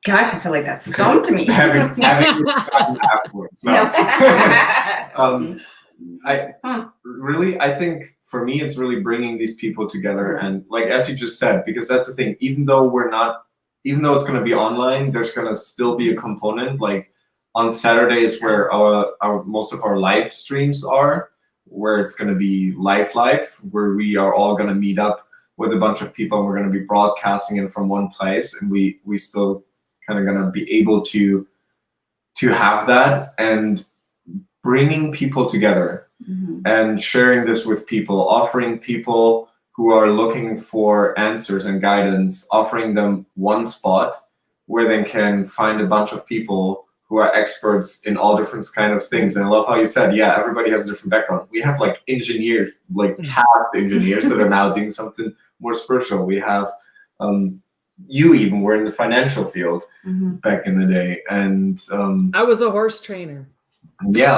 Gosh, I feel like that stumped me. having gotten afterwards. No. I think for me, it's really bringing these people together, and like as you just said, because that's the thing. Even though it's going to be online, there's going to still be a component. Like on Saturdays, where our most of our live streams are, where it's going to be live, where we are all going to meet up with a bunch of people, and we're going to be broadcasting it from one place, and we still kind of going to be able to have that, and bringing people together. Mm-hmm. And sharing this with people, offering people who are looking for answers and guidance, offering them one spot where they can find a bunch of people who are experts in all different kind of things. And I love how you said, yeah, everybody has a different background. We have like engineers, like past engineers that are now doing something more spiritual. We have you even were in the financial field back in the day, and I was a horse trainer. Yeah.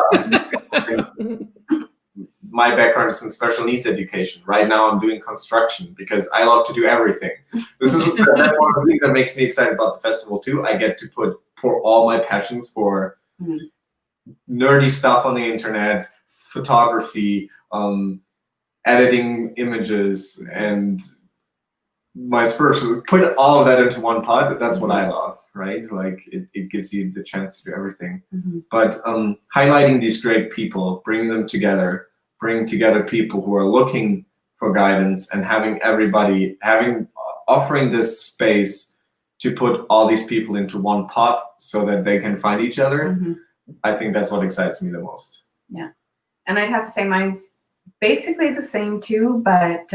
My background is in special needs education. Right now I'm doing construction because I love to do everything. This is that's one of the things that makes me excited about the festival too. I get to pour all my passions for nerdy stuff on the internet, photography, editing images, and my spiritual, put all of that into one pot. That's what I love, right? Like it gives you the chance to do everything. But highlighting these great people, bringing them together, bring together people who are looking for guidance, and offering this space to put all these people into one pot so that they can find each other. I think that's what excites me the most. Yeah. And I'd have to say mine's basically the same too, but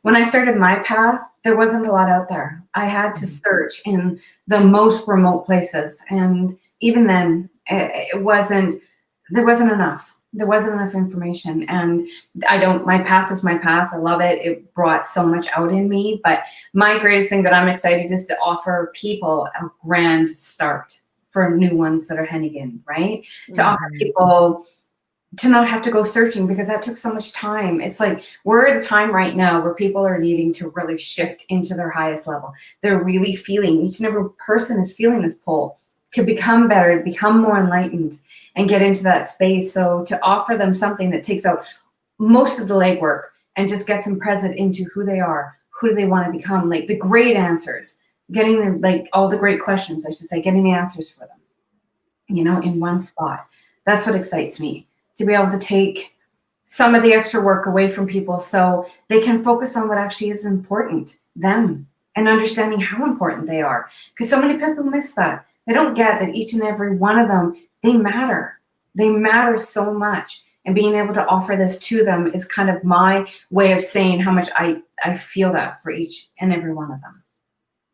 when I started my path, there wasn't a lot out there. I had to search in the most remote places. And even then, there wasn't enough. There wasn't enough information. And my path is my path. I love it. It brought so much out in me. But my greatest thing that I'm excited is to offer people a grand start for new ones that are heading in, right? To offer people to not have to go searching, because that took so much time. It's like we're at a time right now where people are needing to really shift into their highest level. They're really feeling, each and every person is feeling this pull to become better, to become more enlightened, and get into that space. So to offer them something that takes out most of the legwork and just gets them present into who they are, who do they want to become, like the great answers, getting the, like all the great questions, I should say, getting the answers for them, in one spot. That's what excites me. To be able to take some of the extra work away from people so they can focus on what actually is important, them, and understanding how important they are. Because so many people miss that. They don't get that each and every one of them, they matter. They matter so much. And being able to offer this to them is kind of my way of saying how much I feel that for each and every one of them.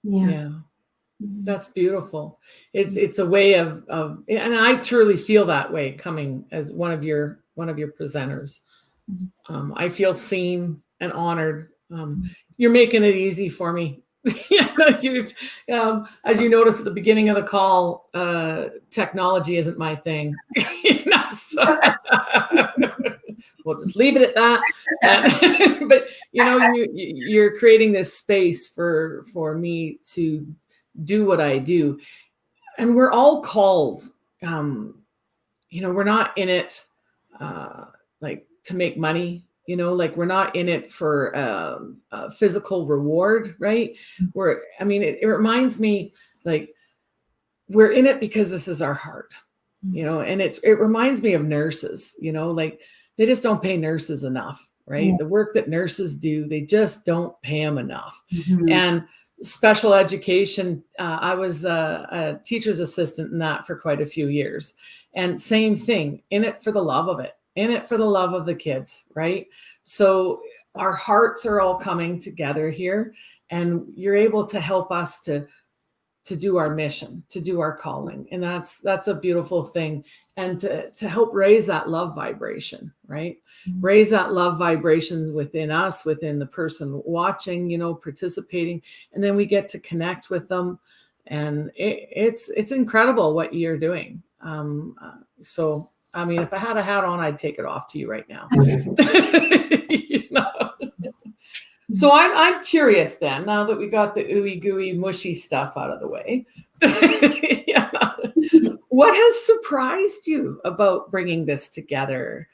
Yeah. That's beautiful. It's a way of and I truly feel that way coming as one of your presenters. I feel seen and honored. You're making it easy for me. As you noticed at the beginning of the call, technology isn't my thing. So we'll just leave it at that. But you're creating this space for me to do what I do, and we're all called. We're not in it like to make money. Like we're not in it for a physical reward, right? It reminds me like we're in it because this is our heart, and it reminds me of nurses, like they just don't pay nurses enough, right? The work that nurses do, they just don't pay them enough. And special education, I was a teacher's assistant in that for quite a few years, and same thing, in it for the love of it. In it for the love of the kids, right? So our hearts are all coming together here, and you're able to help us to do our mission, to do our calling. And that's a beautiful thing. And to help raise that love vibration, right? Raise that love vibrations within us, within the person watching, participating, and then we get to connect with them. And it's incredible what you're doing. So if I had a hat on, I'd take it off to you right now. So I'm curious then, now that we got the ooey gooey mushy stuff out of the way, what has surprised you about bringing this together?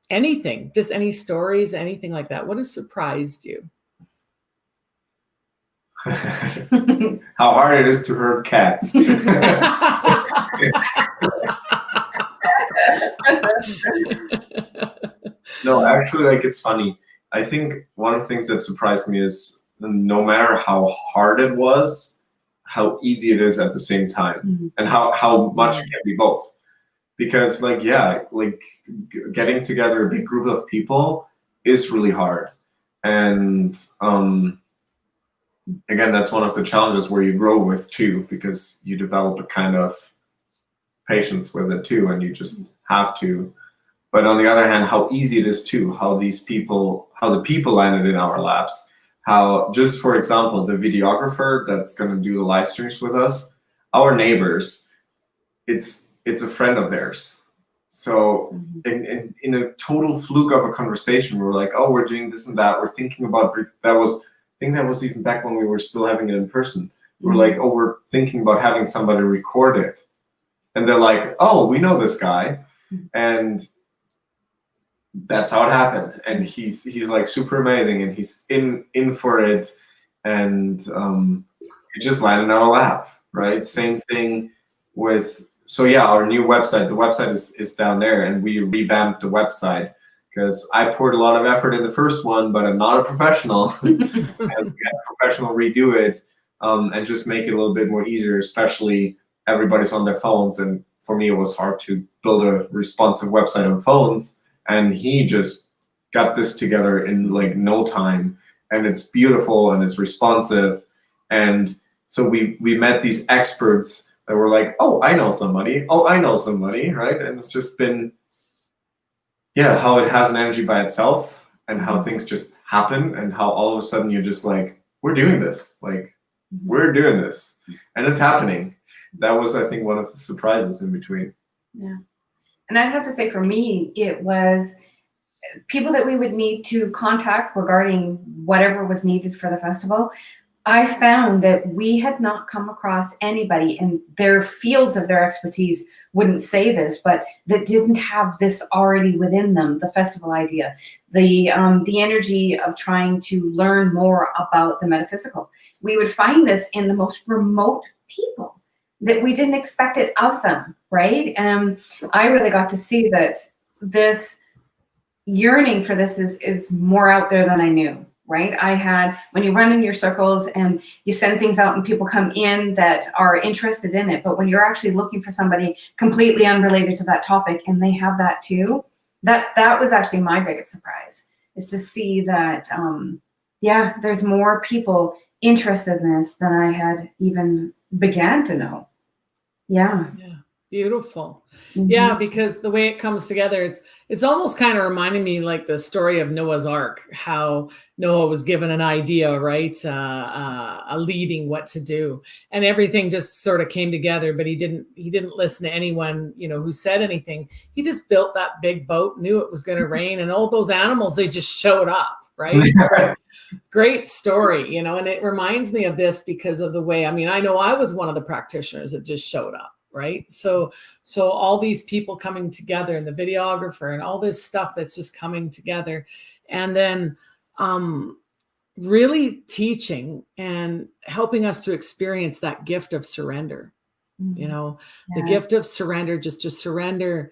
Anything, just any stories, anything like that. What has surprised you? How hard it is to herd cats. No, actually, it's funny. I think one of the things that surprised me is no matter how hard it was, how easy it is at the same time, and how much it can be both. Because getting together a big group of people is really hard. And again, that's one of the challenges where you grow with too, because you develop a kind of patience with it too, and you just have to. But on the other hand, how easy it is too, how the people landed in our laps, how, just for example, the videographer that's going to do the live streams with us, our neighbors, it's a friend of theirs. So in a total fluke of a conversation, we're like, oh, we're doing this and that. We're thinking about that was, I think that was even back when we were still having it in person. We're like, oh, we're thinking about having somebody record it. And they're like, oh, we know this guy. And that's how it happened. And he's like super amazing, and he's in for it. And it just landed in our lap, right? Same thing with, so yeah, our new website, the website is down there, and we revamped the website because I poured a lot of effort in the first one, but I'm not a professional. And we had a professional redo it and just make it a little bit more easier, especially everybody's on their phones. And for me, it was hard to build a responsive website on phones. And he just got this together in like no time. And it's beautiful and it's responsive. And so we met these experts that were like, oh, I know somebody. Oh, I know somebody, right? And it's just been, yeah, how it has an energy by itself, and how things just happen, and how all of a sudden you're just like, we're doing this. Like, we're doing this. And it's happening. That was, I think, one of the surprises in between. Yeah. And I'd have to say, for me, it was people that we would need to contact regarding whatever was needed for the festival. I found that we had not come across anybody in their fields of their expertise, wouldn't say this, but that didn't have this already within them, the festival idea, the energy of trying to learn more about the metaphysical. We would find this in the most remote people that we didn't expect it of them, right? And I really got to see that this yearning for this is more out there than I knew. Right? I had, when you run in your circles and you send things out and people come in that are interested in it, but when you're actually looking for somebody completely unrelated to that topic and they have that too, that was actually my biggest surprise, is to see that, yeah, there's more people interested in this than I had even began to know. Yeah. Yeah. Beautiful. Yeah, because the way it comes together, it's almost kind of reminding me like the story of Noah's Ark, how Noah was given an idea, right? A leading what to do, and everything just sort of came together, but he didn't listen to anyone, who said anything. He just built that big boat, knew it was going to rain, and all those animals, they just showed up, right? So, great story, and it reminds me of this because of the way, I know I was one of the practitioners that just showed up. Right. So all these people coming together, and the videographer and all this stuff that's just coming together, and then really teaching and helping us to experience that gift of surrender, the gift of surrender, just to surrender.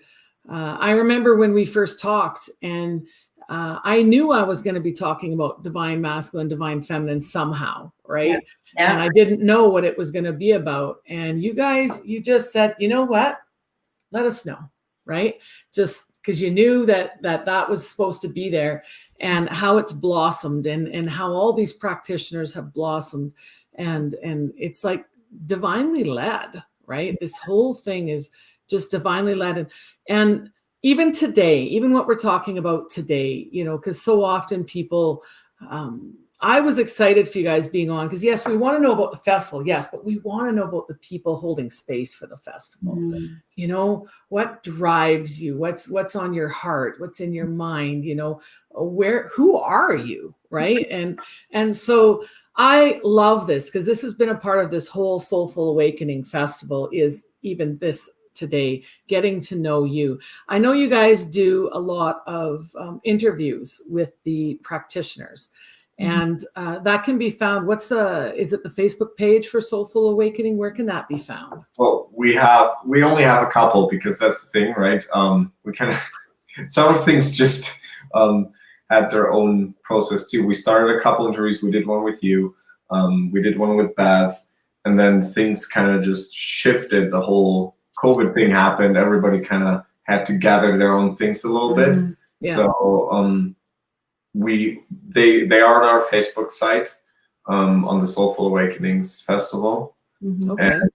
I remember when we first talked, and I knew I was going to be talking about divine masculine, divine feminine somehow. Right. Yeah. Yeah. And I didn't know what it was going to be about. And you guys, you just said, you know what? Let us know. Right. Just because you knew that was supposed to be there, and how it's blossomed, and how all these practitioners have blossomed. And it's like divinely led. Right. This whole thing is just divinely led. And even today, even what we're talking about today, because so often people, I was excited for you guys being on, because yes, we want to know about the festival. Yes, but we want to know about the people holding space for the festival. What drives you? What's on your heart? What's in your mind? Who are you? Right. And so I love this, because this has been a part of this whole Soulful Awakening Festival, is even this today, getting to know you. I know you guys do a lot of interviews with the practitioners. And that can be found. Is it the Facebook page for Soulful Awakening? Where can that be found? Well, we only have a couple, because that's the thing, right? We kind of, some of things just had their own process too. We started a couple interviews. We did one with you. We did one with Bev, and then things kind of just shifted. The whole COVID thing happened. Everybody kind of had to gather their own things a little bit. Yeah. So they are on our Facebook site on the Soulful Awakenings Festival. Okay. And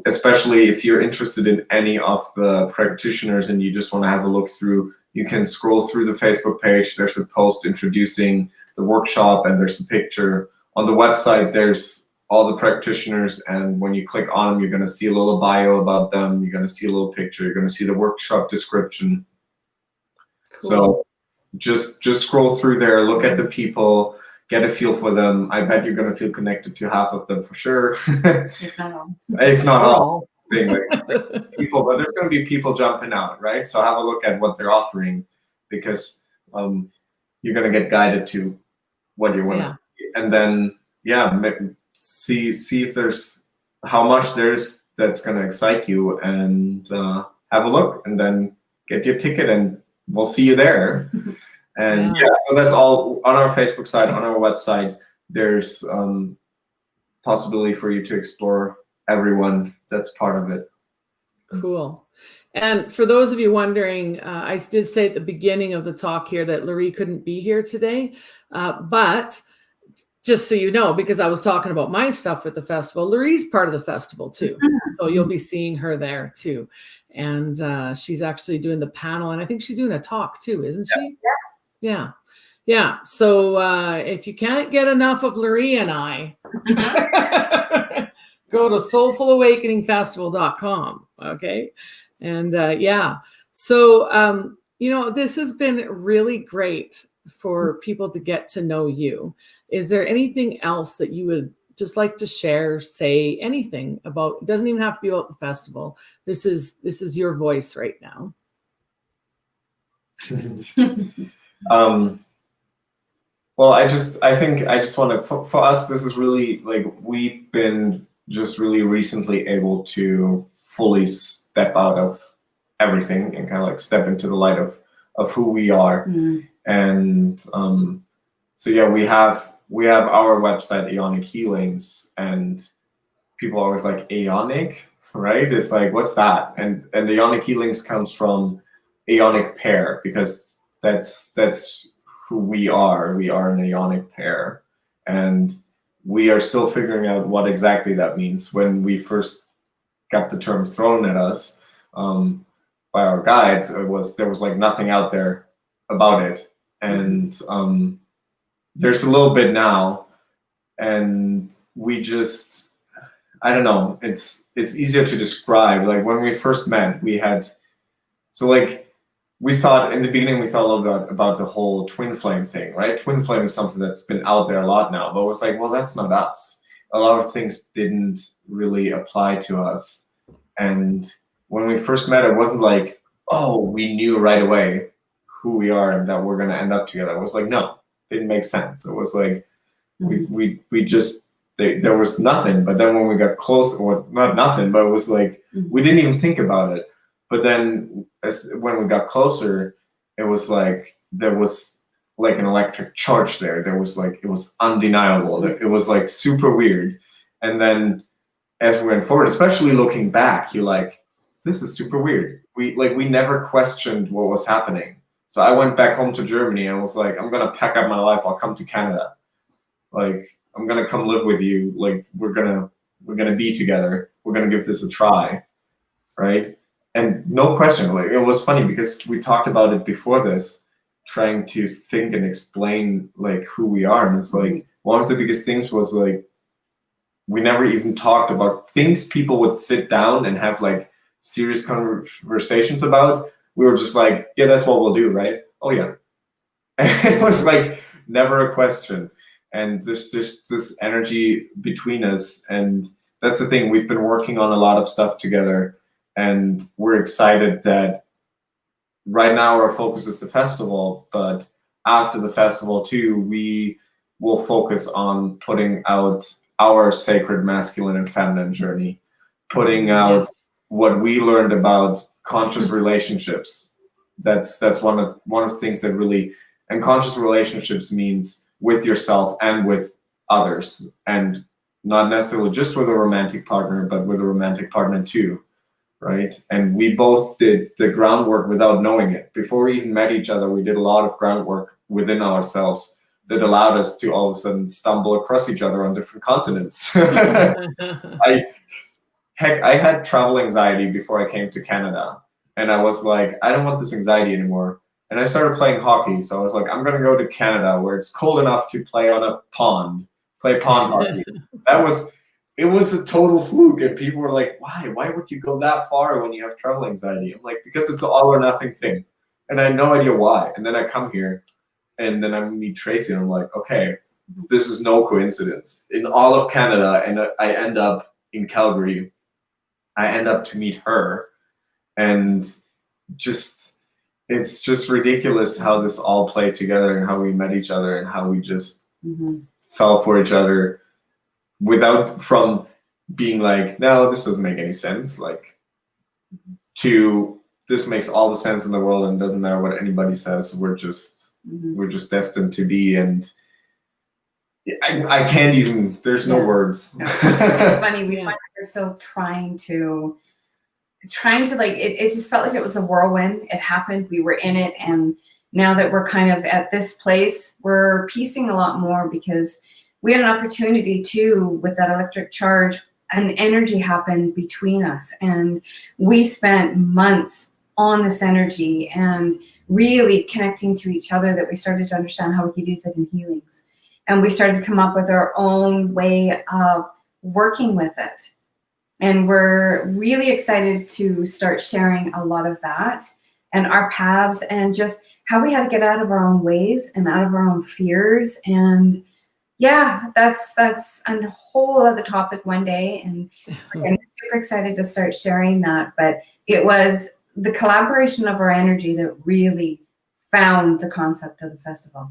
especially if you're interested in any of the practitioners and you just want to have a look through, you can scroll through the Facebook page. There's a post introducing the workshop, and there's a picture. On the website, there's all the practitioners, and when you click on them, you're going to see a little bio about them. You're going to see a little picture. You're going to see the workshop description. Cool. So just scroll through there, look at the people, get a feel for them. I bet you're going to feel connected to half of them for sure. If not all. If not all. People, but there's going to be people jumping out, right? So have a look at what they're offering, because you're going to get guided to what you want to see. And then, see if there's how much there's that's going to excite you, and have a look, and then get your ticket, and we'll see you there. And so that's all on our Facebook side, on our website. There's possibility for you to explore everyone that's part of it. Cool. And for those of you wondering, I did say at the beginning of the talk here that Loree couldn't be here today, but just so you know, because I was talking about my stuff with the festival, Loree's part of the festival too. So you'll be seeing her there too. And she's actually doing the panel, and I think she's doing a talk too, isn't she? Yeah. So if you can't get enough of Loree and I, go to soulfulawakeningfestival.com. Okay. And so, this has been really great for people to get to know you. Is there anything else that you would just like to share, say anything about? It doesn't even have to be about the festival. This is your voice right now. Well, I think I just want to, for us, this is really, like, we've been just really recently able to fully step out of everything and kind of like step into the light of who we are. And so we have our website, Aeonic Healings, and people are always like, Aeonic, right? It's like, what's that? And Aeonic Healings comes from Aeonic pair, because that's who we are. We are an Aeonic pair, and we are still figuring out what exactly that means. When we first got the term thrown at us by our guides, there was like nothing out there about it, and there's a little bit now, and we just, I don't know, it's easier to describe. Like when we first met, we thought in the beginning, we thought a little bit about the whole twin flame thing, right? Twin flame is something that's been out there a lot now, but it was like, well, that's not us. A lot of things didn't really apply to us. And when we first met, it wasn't like, oh, we knew right away who we are and that we're going to end up together. It was like, no, it didn't make sense. It was like, we just, there was nothing. But then when we got close, or not nothing, but it was like, we didn't even think about it. But then when we got closer, it was like, there was like an electric charge there. There was like, it was undeniable. It was like super weird. And then as we went forward, especially looking back, you're like, this is super weird. We never questioned what was happening. So I went back home to Germany and was like, I'm going to pack up my life. I'll come to Canada. Like, I'm going to come live with you. Like, we're going to be together. We're going to give this a try. Right. And no question, like, it was funny because we talked about it before this, trying to think and explain like who we are. And it's like, one of the biggest things was like, we never even talked about things people would sit down and have like serious conversations about. We were just like, yeah, that's what we'll do, right? Oh yeah. And it was like never a question. And this energy between us. And that's the thing, we've been working on a lot of stuff together. And we're excited that right now our focus is the festival, but after the festival too, we will focus on putting out our sacred masculine and feminine journey, putting out what we learned about conscious relationships. That's one of the things that really, and conscious relationships means with yourself and with others, and not necessarily just with a romantic partner, but with a romantic partner too. Right. And we both did the groundwork without knowing it. Before we even met each other, we did a lot of groundwork within ourselves that allowed us to all of a sudden stumble across each other on different continents. heck, I had travel anxiety before I came to Canada. And I was like, I don't want this anxiety anymore. And I started playing hockey. So I was like, I'm going to go to Canada where it's cold enough to play on a pond, play pond hockey. It was a total fluke. And people were like, why? Why would you go that far when you have travel anxiety? I'm like, because it's an all or nothing thing. And I had no idea why. And then I come here and then I meet Tracy and I'm like, okay, this is no coincidence. In all of Canada, and I end up in Calgary, I end up to meet her. And it's just ridiculous how this all played together and how we met each other and how we just fell for each other from being like, no, this doesn't make any sense, like, to this makes all the sense in the world and doesn't matter what anybody says. We're just destined to be. And I can't even, there's no words. It's funny, we find ourselves trying to like, it just felt like it was a whirlwind. It happened, we were in it, and now that we're kind of at this place, we're piecing a lot more because we had an opportunity too with that electric charge. An energy happened between us, and we spent months on this energy and really connecting to each other, that we started to understand how we could use it in healings. And we started to come up with our own way of working with it. And we're really excited to start sharing a lot of that and our paths and just how we had to get out of our own ways and out of our own fears. And yeah, that's a whole other topic one day. And I'm super excited to start sharing that. But it was the collaboration of our energy that really found the concept of the festival.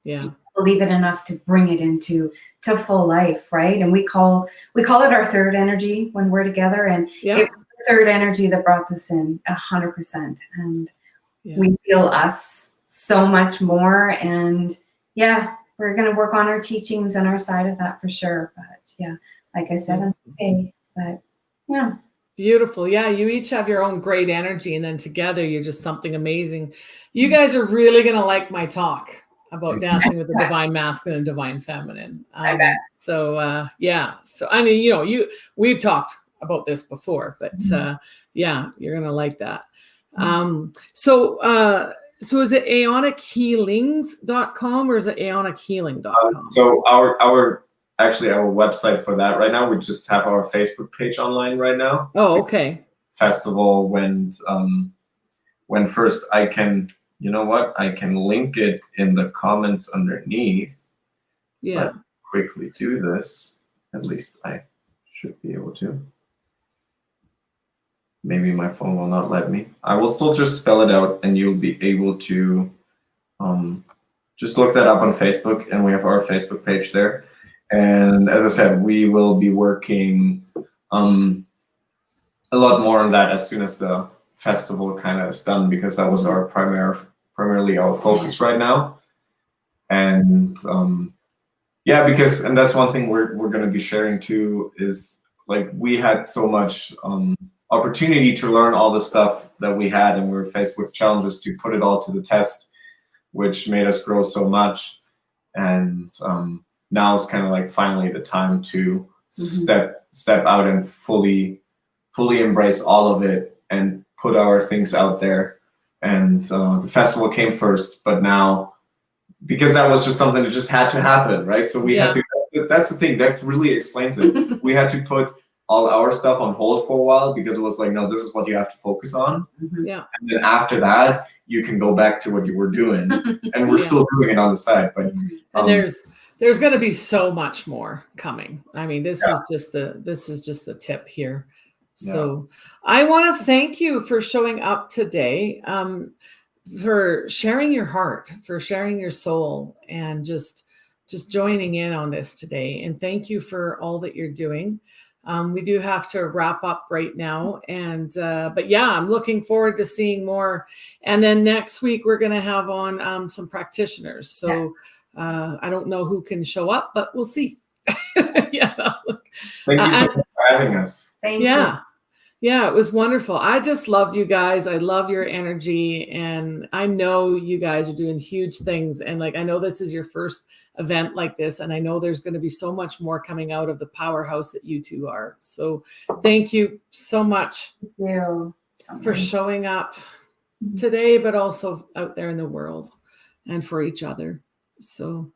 Yeah. Believe it enough to bring it into full life, right? And we call it our third energy when we're together, and it was the third energy that brought this in 100%. And we feel us so much more. And yeah, we're going to work on our teachings and our side of that for sure. But yeah, like I said, okay, but yeah. Beautiful. Yeah, you each have your own great energy, and then together you're just something amazing. You guys are really going to like my talk about dancing with the divine masculine and divine feminine. I bet. So yeah. So I mean, we've talked about this before, but yeah, you're going to like that. So is it aeonichealings.com or is it aeonichealing.com? So our website for that right now, we just have our Facebook page online right now. Oh, okay. Festival when first I can, you know what? I can link it in the comments underneath. Yeah. Let's quickly do this. At least I should be able to. Maybe my phone will not let me. I will still just spell it out and you'll be able to just look that up on Facebook, and we have our Facebook page there. And as I said, we will be working a lot more on that as soon as the festival kind of is done, because that was our primarily our focus right now. And and that's one thing we're going to be sharing too, is like we had so much opportunity to learn all the stuff that we had, and we were faced with challenges to put it all to the test, which made us grow so much. And now it's kind of like finally the time to step out and fully embrace all of it and put our things out there. And the festival came first, but now, because that was just something that just had to happen, right? So we had to, that's the thing, that really explains it. We had to put all our stuff on hold for a while because it was like, no, this is what you have to focus on. Yeah. And then after that, you can go back to what you were doing. And we're still doing it on the side. But and there's going to be so much more coming. I mean, this is just the tip here. So I want to thank you for showing up today, for sharing your heart, for sharing your soul, and just joining in on this today. And thank you for all that you're doing. We do have to wrap up right now. And but yeah, I'm looking forward to seeing more. And then next week, we're going to have on some practitioners. So I don't know who can show up, but we'll see. Thank you so much for having us. Thank you. Yeah, it was wonderful. I just love you guys. I love your energy. And I know you guys are doing huge things. And like, I know this is your first event like this. And I know there's going to be so much more coming out of the powerhouse that you two are. So thank you so much Thank you so for much. showing up today, but also out there in the world and for each other. So,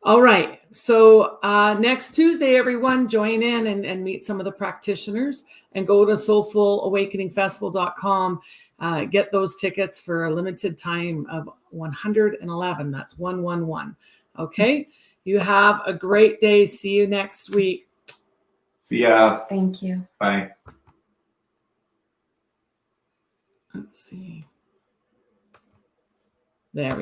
all right. So next Tuesday, everyone join in and meet some of the practitioners and go to soulfulawakeningfestival.com. Get those tickets for a limited time of 111. That's 111. Okay. You have a great day. See you next week. See ya. Thank you. Bye. Let's see. There we go.